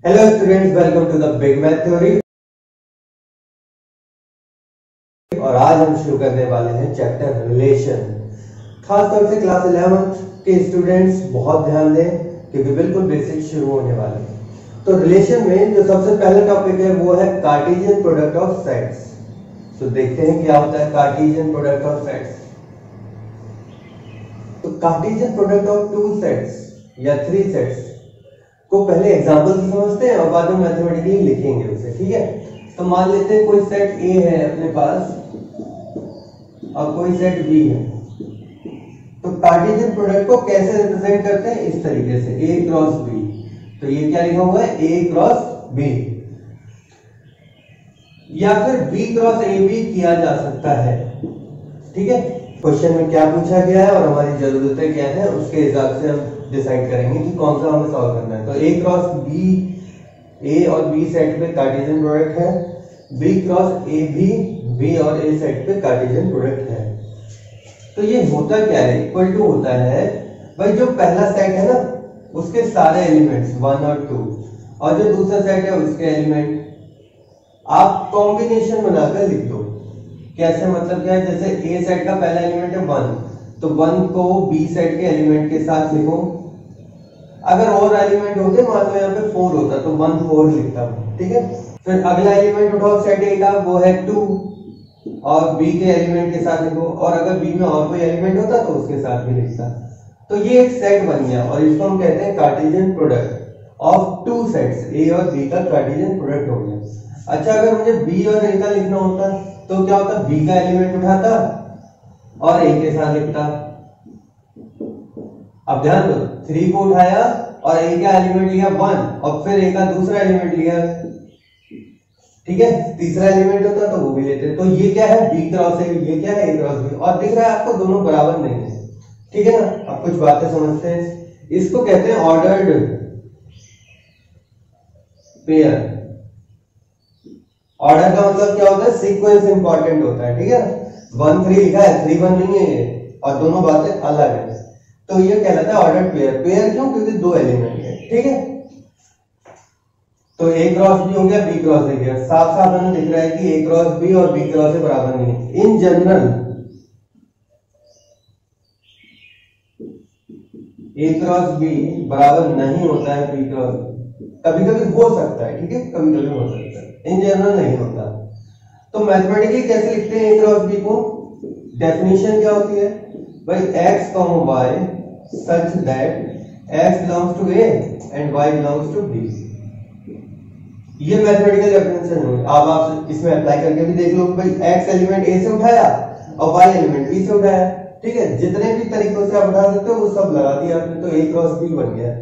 Hello students, welcome to the big math theory. और आज हम शुरू करने वाले हैं चैप्टर रिलेशन। खासतौर से क्लास 11th के स्टूडेंट्स बहुत ध्यान दें क्योंकि बिल्कुल बेसिक शुरू होने वाले हैं। तो रिलेशन में जो सबसे पहला टॉपिक है वो है कार्टेशियन प्रोडक्ट ऑफ सेट्स। तो देखते हैं क्या होता है कार्टेशियन प्रोडक्ट ऑफ सेट्स। तो Cartesian product of two sets या थ्री सेट्स को पहले एग्जांपल से समझते हैं और बाद में मैथमेटिकली लिखेंगे उसे, ठीक है। तो मान लेते हैं कोई सेट ए है अपने पास और कोई सेट बी है। तो कार्टेशियन प्रोडक्ट को कैसे रिप्रेजेंट करते हैं? इस तरीके से ए क्रॉस बी। तो ये क्या लिखा हुआ है? ए क्रॉस बी, या फिर बी क्रॉस ए बी किया जा सकता है, ठीक है। क्वेश्चन में क्या पूछा गया है और हमारी जरूरतें क्या है उसके हिसाब से हम डिसाइड करेंगे कि कौन सा हमें सॉल्व करना है। तो ए क्रॉस बी, ए और बी सेट पे कार्टेशियन प्रोडक्ट है, बी क्रॉस ए भी बी और ए सेट पे कार्टेशियन प्रोडक्ट है। तो ये होता क्या है? इक्वल टू होता है भाई जो पहला सेट है ना उसके सारे एलिमेंट्स 1 और 2 और जो दूसरा सेट है उसके एलिमेंट आप कॉम्बिनेशन बनाकर लिख दो। कैसे? मतलब क्या है, जैसे ए सेट का पहला एलिमेंट है 1 तो 1 को बी सेट के एलिमेंट के साथ लिखो। अगर और एलिमेंट होते मान लो यहाँ पे 4 होता तो 1 4 लिखता हूँ, ठीक है। फिर अगला एलिमेंट उठाओ सेट ए का, वो है 2 और बी के एलिमेंट के साथ लिखो, और अगर बी में और कोई एलिमेंट होता तो उसके साथ भी लिखता। तो ये एक सेट बन गया और इसको हम कहते हैं Cartesian product of two sets. A और बी का कार्टेशियन प्रोडक्ट हो गया। अच्छा, अगर मुझे बी और ए का लिखना होता तो क्या होता? बी का एलिमेंट उठाता और ए के साथ लिखता। अब ध्यान दो, 3 को उठाया और ए का एलिमेंट लिया 1 और फिर ए का दूसरा एलिमेंट लिया, ठीक है। तीसरा एलिमेंट होता तो वो भी लेते। तो ये क्या है? बी क्रॉस ए, ये क्या है? ए क्रॉस बी। और दिख रहा है आपको दोनों बराबर नहीं है, ठीक है ना। अब कुछ बातें समझते हैं। इसको कहते हैं ऑर्डर्ड पेयर। ऑर्डर का मतलब क्या होता है? सीक्वेंस इंपॉर्टेंट होता है, ठीक है। 1 3 लिखा है, 3 1 नहीं है ये, और दोनों बातें अलग है। तो ये कहलाता है ऑर्डर्ड पेयर। पेयर क्यों? क्योंकि 2 एलिमेंट है, ठीक है। तो ए क्रॉस बी हो गया, बी क्रॉस ए गया। साफ साफ हमें दिख रहा है कि ए क्रॉस बी और बी क्रॉस ए बराबर नहीं है। In general A cross B बराबर नहीं होता है बी क्रॉस बी। कभी कभी हो सकता है, ठीक है, कभी कभी हो सकता है, इन जनरल नहीं होता। तो मैथमेटिकली कैसे लिखते हैं ए क्रॉस बी को? डेफिनेशन क्या होती है भाई? x, y such that x belongs to a and y belongs to b। ये मैथमेटिकल डेफिनेशन है। अब आप इसमें अप्लाई करके भी देख लो भाई, x एलिमेंट a से उठाया और y एलिमेंट b से उठाया, ठीक है। जितने भी तरीकों से आप उठा सकते हो वो सब लगा दिया आपने, तो a क्रॉस b बन गया,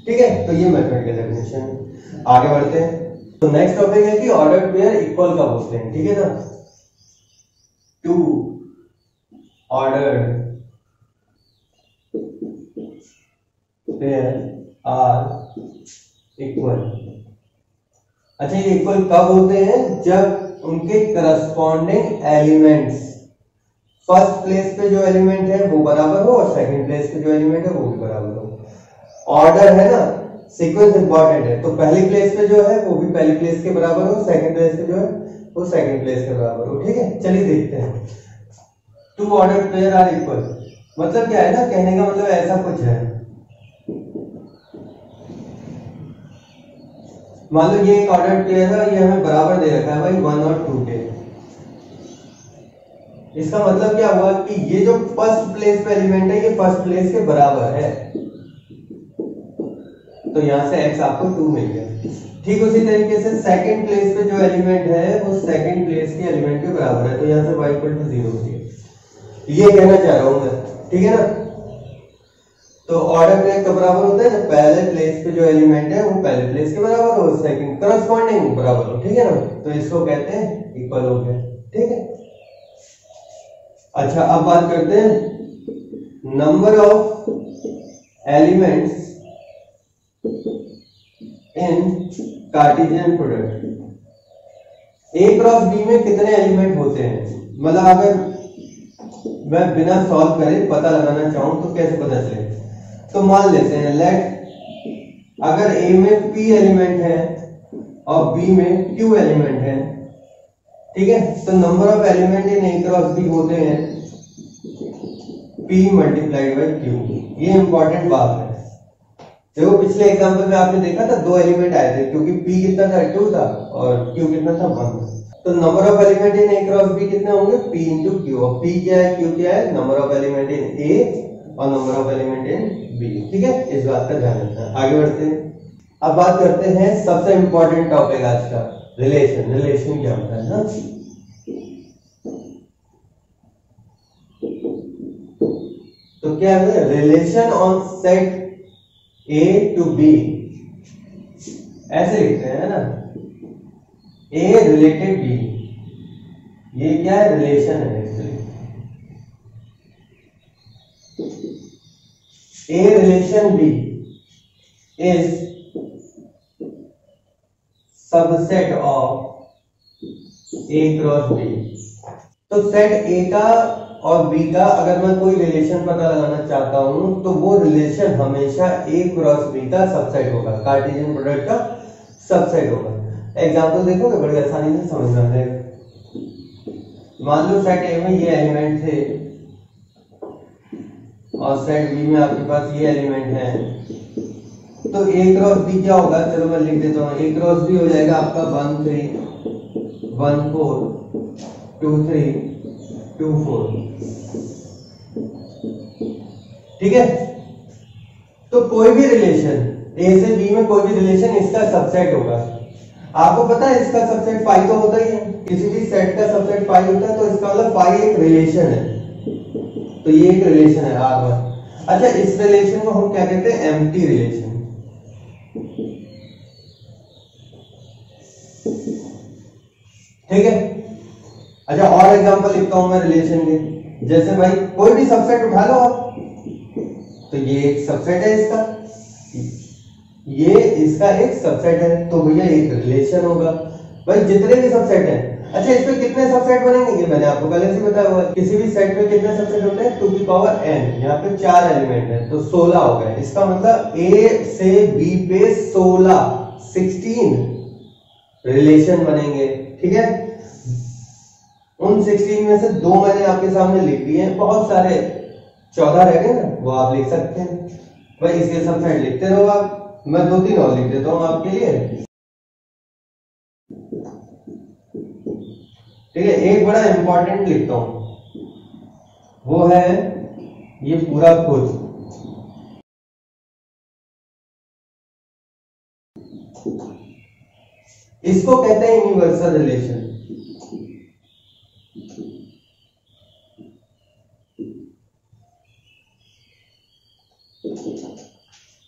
ठीक है। तो ये मैथमेटिकल डेफिनेशन है। आगे बढ़ते हैं। तो नेक्स्ट टॉपिक है कि ऑर्डर्ड पेयर इक्वल कब होते हैं, ठीक है ना। Two ordered pair are equal. अच्छा, ये इक्वल कब होते हैं? जब उनके करस्पॉन्डिंग एलिमेंट्स, फर्स्ट प्लेस पे जो एलिमेंट है वो बराबर हो और सेकंड प्लेस पे जो एलिमेंट है वो भी बराबर हो। ऑर्डर है ना, सीक्वेंस इंपॉर्टेंट है। तो पहली प्लेस पे जो है वो भी पहली प्लेस के बराबर हो, सेकंड प्लेस पे जो है वो सेकंड प्लेस के बराबर हो, ठीक है। चलिए देखते हैं। Two ordered pair are equal मतलब क्या है ना, कहने का मतलब ऐसा कुछ है। मान लो ये एक ऑर्डर्ड पेयर है, ये हमें बराबर दे रखा है भाई 1 और 2 के। इसका मतलब क्या हुआ कि ये जो फर्स्ट प्लेस पे एलिमेंट है ये फर्स्ट प्लेस के बराबर है, तो यहां से x आपको 2 मिल गया। ठीक उसी तरीके से सेकंड प्लेस पे जो एलिमेंट है वो सेकंड प्लेस के एलिमेंट के बराबर है, तो यहां से y = 0 हो गया। ये कहना चाह रहा हूं मैं, ठीक है ना। तो ऑर्डर पेयर कब बराबर होता है? जब पहले प्लेस पे जो एलिमेंट है वो पहले प्लेस के बराबर हो, सेकंड करस्पॉन्डिंग बराबर हो, ठीक है ना। तो इसको कहते हैं इक्वल हो गया, ठीक है। अच्छा, अब बात करते हैं number of elements in Cartesian product. A cross B में कितने एलिमेंट होते हैं? मतलब अगर मैं बिना सॉल्व करे पता लगाना चाहूं तो कैसे पता चले? तो मान लेते हैं लेट अगर ए में p एलिमेंट है और b में q एलिमेंट है, ठीक है, तो number of element in A cross B होते हैं p मल्टीप्लाइड बाई q। ये इंपॉर्टेंट बात है। देखो पिछले एग्जांपल में आपने देखा था दो एलिमेंट आए थे, क्योंकि p कितना था 2 था और q कितना था 1। तो number of element in A cross B कितने होंगे p इंटू q। और p क्या है, q क्या है, number of element in A और number of element in B. ठीक है, इस बात का ध्यान रखना। आगे बढ़ते हैं। अब बात करते हैं सबसे इंपॉर्टेंट टॉपिक आज का, रिलेशन। रिलेशन क्या होता है ना? तो क्या है relation on set A to B, ऐसे लिखते हैं ना, A रिलेटेड B। ये क्या है, रिलेशन है actually. A relation B is subset of A cross B। तो सेट A का और B का अगर मैं कोई रिलेशन पता लगाना चाहता हूं तो वो रिलेशन हमेशा A क्रॉस B का सबसेट होगा, कार्टेशियन प्रोडक्ट का सबसेट होगा। एग्जांपल देखोगे बड़ी आसानी से समझ में आ जाएगा। मान लो सेट A में ये एलिमेंट थे और सेट B में आपके पास ये एलिमेंट है, तो A क्रॉस B क्या होगा, चलो मैं लिख देता हूँ। A क्रॉस B हो जाएगा आपका 1 3 1 4 2 3 2 4। ठीक है, तो कोई भी रिलेशन A से B में, कोई भी रिलेशन इसका सबसेट होगा। आपको पता है इसका सबसेट फाई तो होता ही है, किसी भी सेट का सबसेट फाई होता है, तो इसका मतलब फाई एक रिलेशन है। तो ये एक रिलेशन है R1। अच्छा, इस रिलेशन को हम क्या कहते हैं, एम्प्टी रिलेशन। ठीक है, अच्छा और एग्जांपल लिखता हूं मैं रिलेशन के। जैसे भाई कोई भी सबसेट उठा लो आप, तो ये एक सबसेट है इसका, ये इसका एक सबसेट है, तो भैया एक रिलेशन होगा। भाई जितने भी सबसेट हैं, अच्छा इसमें कितने सबसेट बनेंगे ये मैंने आपको पहले से बताया हुआ है। किसी भी सेट में कितने सबसेट होते हैं, 2 की पावर n। यहाँ पे 4 एलिमेंट है तो 16 हो गए। इसका मतलब A से B पे 16 रिलेशन बनेंगे। ठीक है, उन 16 में से 2 मैंने आपके सामने लिख दिए हैं, बहुत सारे 14 रह गए ना, वो आप लिख सकते हैं। भाई इसके सबसेट लिखते रहो आप, मैं 2-3 और लिख देता हूं आपके लिए। ठीक है, एक बड़ा इंपॉर्टेंट लिखता हूं, वो है ये पूरा खुद। इसको कहते हैं यूनिवर्सल रिलेशन।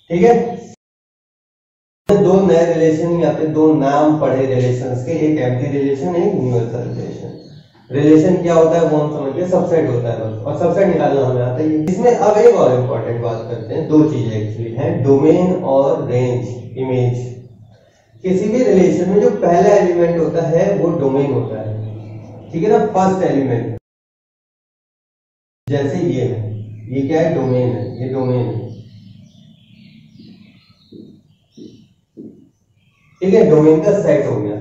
ठीक है, दो नए रिलेशन यहाँ पे, दो नाम पढ़े रिलेशंस के, एक एम्प्टी रिलेशन, एक यूनिवर्सल रिलेशन। रिलेशन क्या होता है वो हम समझ गए, सबसेट होता है बस, और सबसेट निकालना हमें आता है। इसमें अब एक और इंपॉर्टेंट बात करते हैं, दो चीजें एक्चुअली हैं, डोमेन और रेंज इमेज। किसी भी रिलेशन में जो पहला एलिमेंट होता है वो डोमेन होता है। ठीक है ना, फर्स्ट एलिमेंट। जैसे ये है, ये क्या है, डोमेन है, ये डोमेन है। ठीक है, डोमेन का सेट हो गया।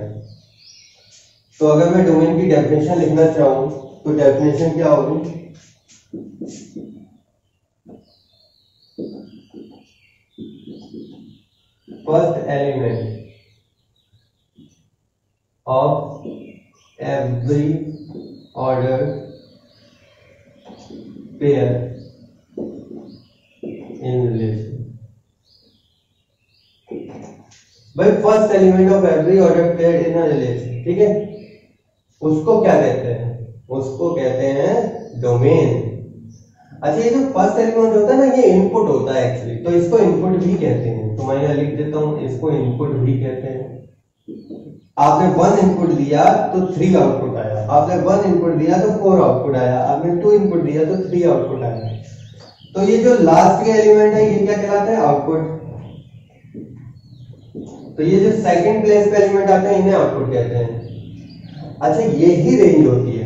तो अगर मैं डोमेन की डेफिनेशन लिखना चाहूं तो डेफिनेशन क्या होगी, first element of every order pair in relation. भाई first element of every order pair in a relation, ठीक है, उसको क्या कहते हैं, उसको कहते हैं डोमेन। अच्छा, ये जो फर्स्ट एलिमेंट होता है ना, ये इनपुट होता है एक्चुअली, तो इसको इनपुट भी कहते हैं। तो मैं यहाँ लिख देता हूं, इसको इनपुट भी कहते हैं। आपने 1 इनपुट दिया तो 3 आउटपुट आया, आपने 1 इनपुट दिया तो 4 आउटपुट आया, आपने 2 इनपुट दिया तो 3 आउटपुट आया। तो ये जो लास्ट के एलिमेंट है ये क्या कहलाता है, आउटपुट। तो ये जो सेकंड प्लेस पे एलिमेंट आते हैं इन्हें आउटपुट कहते हैं। अच्छा, ये ही रेंज होती है।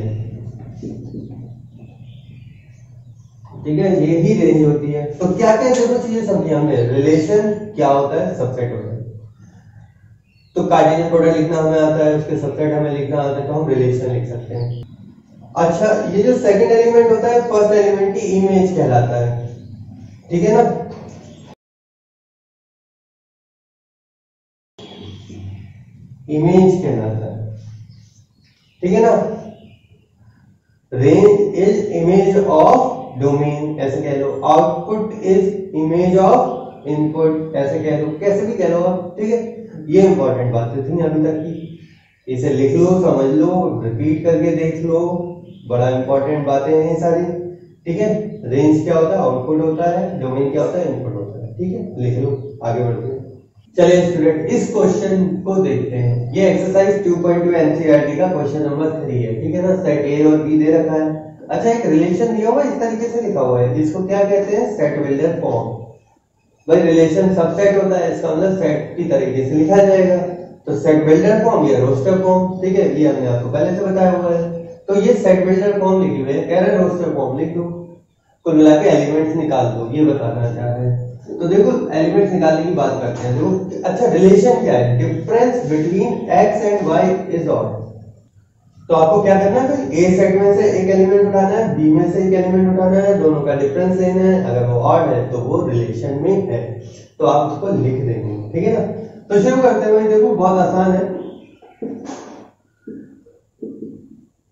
ठीक है, यही रेंज होती है। तो क्या क्या दोनों चीजें समझी हमने, रिलेशन क्या होता है, सबसेट होता है। तो कार्टेशियन प्रोडक्ट लिखना हमें आता है, उसके सबसेट हमें लिखना आता है, तो हम रिलेशन लिख सकते हैं। अच्छा, ये जो सेकंड एलिमेंट होता है, फर्स्ट एलिमेंट की इमेज कहलाता है, ठीक है ना। इमेज कहलाता है, ठीक है ना। Range is image of domain, ऐसे कह लो। Output is image of input, ऐसे कह लो, कैसे भी कह लो आप, ठीक है। ये इंपॉर्टेंट बातें थी अभी तक की, इसे लिख लो, समझ लो, रिपीट करके देख लो, बड़ा इंपॉर्टेंट बातें हैं सारी, ठीक है। रेंज क्या होता है, आउटपुट होता है, डोमेन क्या होता है, इनपुट होता है, ठीक है। लिख लो, आगे बढ़ते हैं। चलिए स्टूडेंट, इस क्वेश्चन को देखते हैं। ये एक्सरसाइज 2.2 एनसीईआरटी का क्वेश्चन नंबर 3 है, ठीक है ना। सेट ए और बी दे रखा है। अच्छा, एक रिलेशन दिया हुआ इस तरीके से लिखा हुआ है, जिसको क्या कहते हैं, सेट बिल्डर फॉर्म। भाई रिलेशन सबसेट होता है, इसका मतलब सेट की तरीके से लिखा जाएगा। तो सेट बिल्डर फॉर्म या रोस्टर फॉर्म, ठीक है, ये हमने आपको पहले से बताया हुआ है। तो ये सेट बिल्डर फॉर्म लिखी हुई है, कह रहे रोस्टर फॉर्म लिख दो, कुल मिला के एलिमेंट्स निकाल दो, ये बताना चाह रहे हैं। तो देखो एलिमेंट्स निकालने की बात करते हैं। देखो अच्छा, रिलेशन क्या है, difference between x and y is odd. तो आपको क्या करना है, ए सेट में से एक एलिमेंट उठाना है, बी में से एक एलिमेंट उठाना है, दोनों का डिफरेंस लेना है। अगर वो ऑड है तो वो रिलेशन में है, तो आप उसको लिख देंगे, ठीक है ना। तो शुरू करते हैं। देखो बहुत आसान है,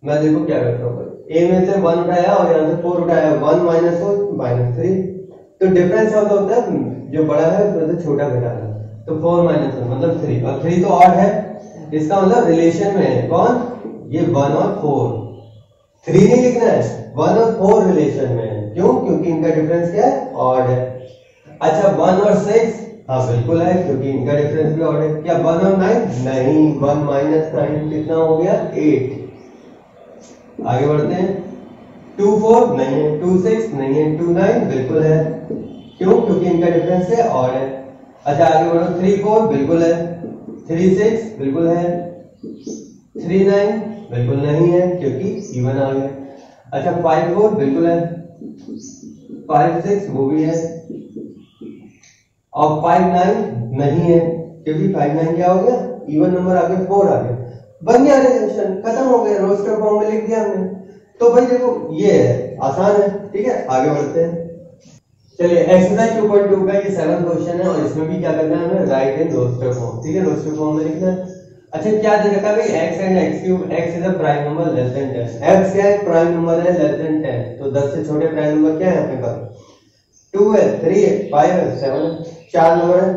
मैं देखो क्या करता हूँ, ए में से 1 उठाया और यहाँ से 4 उठाया, 1 माइनस 4 माइनस 3। तो डिफरेंस क्या होता है, जो बड़ा है उसमें से छोटा घटाना। तो 4 माइनस 1 मतलब 3, और 3 तो ऑड है, इसका मतलब रिलेशन में है कौन, ये 1 और 4। 3 नहीं लिखना है, 1 और 4 रिलेशन में है। क्यों, क्योंकि इनका डिफरेंस क्या है, ऑड है। अच्छा 1 और 6, हाँ बिल्कुल है, क्योंकि इनका डिफरेंस भी ऑड है। क्या 1 और 9, नहीं, 1 माइनस 9 कितना हो गया, 8। आगे बढ़ते हैं। 2 4 नहीं है, 2 6 नहीं है, 2 9 बिल्कुल है। क्यों, क्योंकि इनका डिफरेंस है और है। अच्छा आगे बढ़ो, 3 4 बिल्कुल है, 3 6 बिल्कुल है, 3 9 बिल्कुल नहीं है, क्योंकि इवन आ गया। अच्छा 5 4 बिल्कुल है, 5 6 वो भी है, और 5 9 नहीं है, क्योंकि 5 9 क्या हो गया, इवन नंबर आ गया, 4 आ गया। बन गया रिलेशन, खत्म हो गया, रोस्टर फॉर्म में लिख दिया हमने। तो भाई देखो ये है, आसान है, ठीक है। आगे बढ़ते हैं। चलिए एक्सरसाइज 2.2 का ये 7th क्वेश्चन है, और इसमें भी क्या करना है हमें, राइट इन रोस्टर फॉर्म, ठीक है। रोस्टर फॉर्म में लिखना है। अच्छा क्या दे रखा है भाई, x and x cube, x is a prime number less than 10। x क्या है, प्राइम नंबर है लेस देन 10। तो 10 से छोटे प्राइम नंबर क्या है अपने पास, 2 है, 3 है, 5 है, 7 है, 4 नंबर है।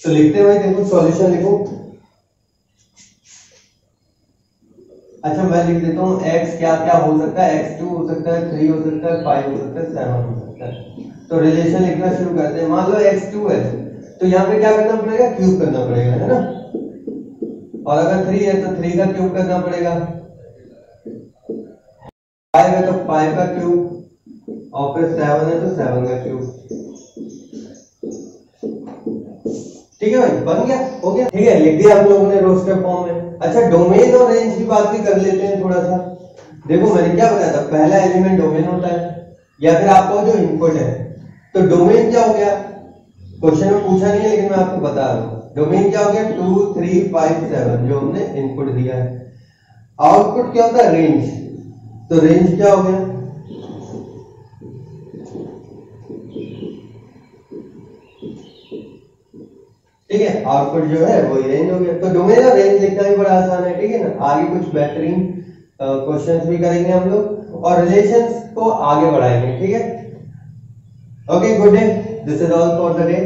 तो लिखते भाई, देखो सॉल्यूशन लिखो। अच्छा मैं लिख देता हूँ, x क्या क्या हो सकता है, x2 हो सकता है, 3 हो सकता है, 5 हो सकता है, 7 हो सकता है। तो रिलेशन लिखना शुरू करते हैं। मान लो x2 है, तो यहाँ पे क्या करना पड़ेगा, क्यूब करना पड़ेगा, है ना। और अगर 3 है तो 3 का क्यूब करना पड़ेगा, 5 है तो 5 का क्यूब, और फिर 7 है तो 7 का क्यूब। ठीक है भाई, बन गया, हो गया, ठीक है, लिख दिया हम लोगों ने रोस्टर फॉर्म में। अच्छा डोमेन और रेंज की बात भी कर लेते हैं थोड़ा सा। देखो मैंने क्या बताया था, पहला एलिमेंट डोमेन होता है, या फिर आपका जो इनपुट है। तो डोमेन क्या हो गया, क्वेश्चन में पूछा नहीं है लेकिन मैं आपको बता रहा हूं। डोमेन क्या हो गया, 2 3 5 7 जो हमने इनपुट दिया है। आउटपुट क्या होता है, रेंज। तो रेंज क्या हो गया, ठीक है, आउटपुट जो है वो रेंज हो गया। तो डोमेन और रेंज लिखना भी बड़ा आसान है, ठीक है ना। आगे कुछ बेहतरीन क्वेश्चंस भी करेंगे हम लोग, और रिलेशंस को आगे बढ़ाएंगे, ठीक है। Okay, good day, this is all for the day.